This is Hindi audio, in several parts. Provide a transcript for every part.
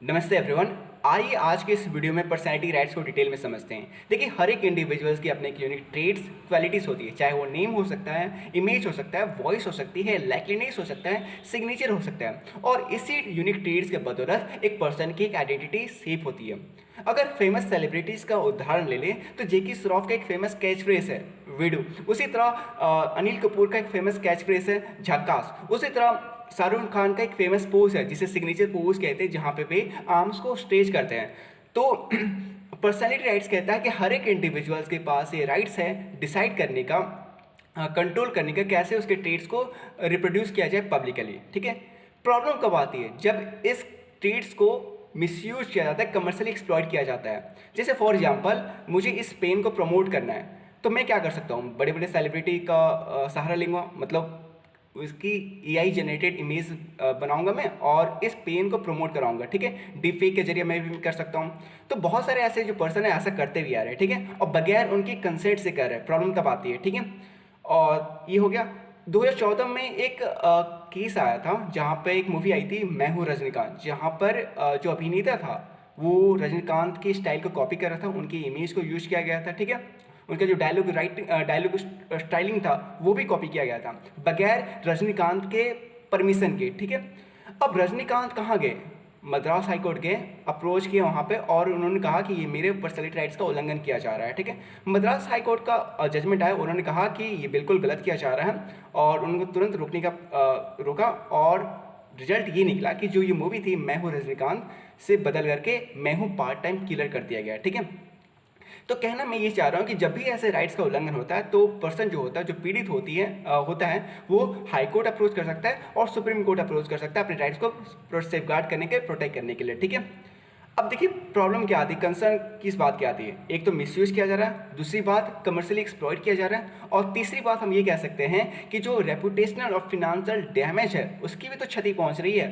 नमस्ते एवरीवन। आइए आज के इस वीडियो में पर्सनैलिटी राइट्स को डिटेल में समझते हैं। देखिए, हर एक इंडिविजुअल्स की अपने एक यूनिक ट्रेड्स क्वालिटीज़ होती है, चाहे वो नेम हो सकता है, इमेज हो सकता है, वॉइस हो सकती है, लाइकलीनेस हो सकता है, सिग्नेचर हो सकता है। और इसी यूनिक ट्रेड्स के बदौलत एक पर्सन की एक आइडेंटिटी शेप होती है। अगर फेमस सेलिब्रिटीज़ का उदाहरण ले लें तो जेकी श्रॉफ का एक फेमस कैच फ्रेज है विडू। उसी तरह अनिल कपूर का एक फेमस कैच फ्रेज है झक्कास। उसी तरह शाहरुख खान का एक फेमस पोज है जिसे सिग्नेचर पोज कहते हैं, जहाँ पे वे आर्म्स को स्ट्रेच करते हैं। तो पर्सनैलिटी राइट्स कहता है कि हर एक इंडिविजुअल्स के पास ये राइट्स है डिसाइड करने का, कंट्रोल करने का, कैसे उसके ट्रेड्स को रिप्रोड्यूस किया जाए पब्लिकली। ठीक है। प्रॉब्लम कब आती है? जब इस ट्रेड्स को मिसयूज किया जाता है, कमर्शियली एक्सप्लॉइट किया जाता है। जैसे फॉर एग्जांपल, मुझे इस पेन को प्रमोट करना है तो मैं क्या कर सकता हूँ? बड़े बड़े सेलिब्रिटी का सहारा लूँगा, मतलब उसकी एआई जनरेटेड इमेज बनाऊंगा मैं और इस पेन को प्रमोट कराऊंगा। ठीक है। डीप फेक के जरिए मैं भी कर सकता हूँ। तो बहुत सारे ऐसे जो पर्सन है ऐसा करते भी आ रहे हैं। ठीक है। और बगैर उनकी कंसेंट से कर रहे हैं। प्रॉब्लम तब आती है। ठीक है। और ये हो गया। 2014 में एक केस आया था जहाँ पे एक मूवी आई थी मैं हूँ रजनीकांत, जहाँ पर जो अभिनेता था वो रजनीकांत की स्टाइल को कॉपी कर रहा था, उनकी इमेज को यूज किया गया था। ठीक है। उनका जो डायलॉग स्टाइलिंग था वो भी कॉपी किया गया था बगैर रजनीकांत के परमिशन के। ठीक है। अब रजनीकांत कहाँ गए? मद्रास हाई कोर्ट गए, अप्रोच किया वहाँ पे और उन्होंने कहा कि ये मेरे पर्सनैलिटी राइट्स का उल्लंघन किया जा रहा है। ठीक है। मद्रास हाई कोर्ट का जजमेंट आया, उन्होंने कहा कि ये बिल्कुल गलत किया जा रहा है और उनको तुरंत रोका। और रिजल्ट ये निकला कि जो ये मूवी थी मैं हूँ रजनीकांत से बदल करके मैं हूँ पार्ट टाइम किलर कर दिया गया। ठीक है। तो कहना मैं ये चाह रहा हूँ कि जब भी ऐसे राइट्स का उल्लंघन होता है तो पर्सन जो होता है, जो पीड़ित होता है, वो हाई कोर्ट अप्रोच कर सकता है और सुप्रीम कोर्ट अप्रोच कर सकता है अपने राइट्स को सेफगार्ड करने के, प्रोटेक्ट करने के लिए। ठीक है। अब देखिए, प्रॉब्लम क्या आती है, कंसर्न किस बात की आती है? एक तो मिसयूज किया जा रहा है, दूसरी बात कमर्शियली एक्सप्लॉइट किया जा रहा है, और तीसरी बात हम ये कह सकते हैं कि जो रेपुटेशनल और फिनेंशियल डैमेज है उसकी भी तो क्षति पहुंच रही है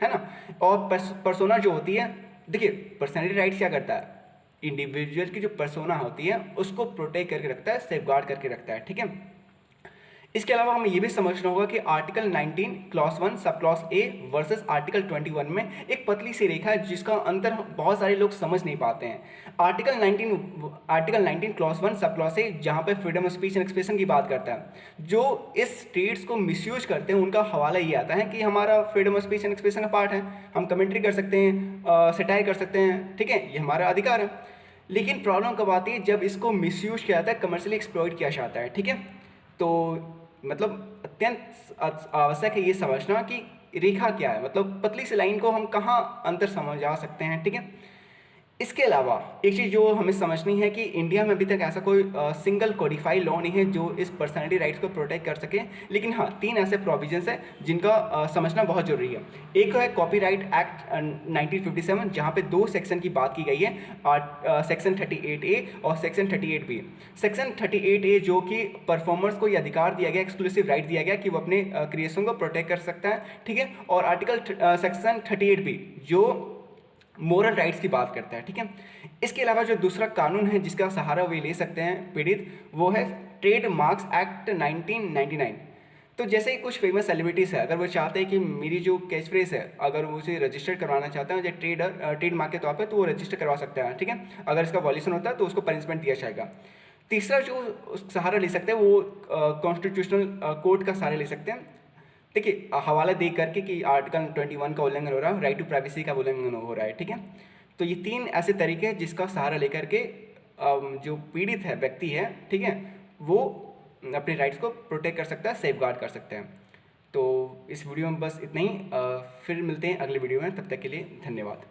ना। और पर्सोना जो होती है, देखिए पर्सनैलिटी राइट्स क्या करता है? इंडिविजुअल की जो पर्सोना होती है उसको प्रोटेक्ट करके रखता है, सेफगार्ड करके रखता है। ठीक है। इसके अलावा हमें यह भी समझना होगा कि article 19 clause 1 sub clause A versus article 21 में एक पतली सी रेखा है जिसका अंतर बहुत सारे लोग समझ नहीं पाते हैं। Article 19 clause 1 sub clause A जहां पे freedom of speech and expression की बात करता है, जो इस स्टेट्स को मिसयूज करते हैं उनका हवाला ये आता है कि हमारा freedom of speech and expression का पार्ट है, हम कमेंट्री कर सकते हैं, सटायर कर सकते हैं। ठीक है, ये हमारा अधिकार है। लेकिन प्रॉब्लम कब आती है? जब इसको मिसयूज किया जाता है, कमर्शियली एक्सप्लॉइट किया जाता है। ठीक है। तो मतलब अत्यंत आवश्यक है ये समझना कि रेखा क्या है, मतलब पतली सी लाइन को हम कहाँ अंतर समझा सकते हैं। ठीक है। इसके अलावा एक चीज़ जो हमें समझनी है कि इंडिया में अभी तक ऐसा कोई सिंगल कोडिफाइड लॉ नहीं है जो इस पर्सनैलिटी राइट्स को प्रोटेक्ट कर सके। लेकिन हाँ, 3 ऐसे प्रोविजंस हैं जिनका समझना बहुत जरूरी है। एक है कॉपीराइट एक्ट 1957, जहाँ पे 2 सेक्शन की बात की गई है, सेक्शन 38A और सेक्शन 38B। सेक्शन 38A जो कि परफॉर्मर्स को ये अधिकार दिया गया, एक्सक्लूसिव राइट दिया गया कि वो अपने क्रिएशन को प्रोटेक्ट कर सकता है। ठीक है। और सेक्शन 38B जो मोरल राइट्स की बात करता है। ठीक है। इसके अलावा जो दूसरा कानून है जिसका सहारा वे ले सकते हैं पीड़ित, वो है ट्रेड मार्क्स एक्ट 1999। तो जैसे ही कुछ फेमस सेलिब्रिटीज़ है, अगर वो चाहते हैं कि मेरी जो कैच फ्रेज है अगर वो उसे रजिस्टर करवाना चाहते हैं ट्रेड मार्क के तौर पे, तो वो रजिस्टर करवा सकते हैं। ठीक है। अगर इसका वॉल्यूशन होता है तो उसको पनिशमेंट दिया जाएगा। तीसरा जो सहारा ले सकते हैं वो कॉन्स्टिट्यूशनल कोर्ट का सहारा ले सकते हैं। देखिए, हवाला दे करके कि आर्टिकल 21 का उल्लंघन हो रहा है, राइट टू प्राइवेसी का उल्लंघन हो रहा है। ठीक है। तो ये 3 ऐसे तरीके हैं जिसका सहारा लेकर के जो पीड़ित है, व्यक्ति है, ठीक है, वो अपने राइट्स को प्रोटेक्ट कर सकता है, सेफगार्ड कर सकते हैं। तो इस वीडियो में बस इतना ही। फिर मिलते हैं अगले वीडियो में, तब तक के लिए धन्यवाद।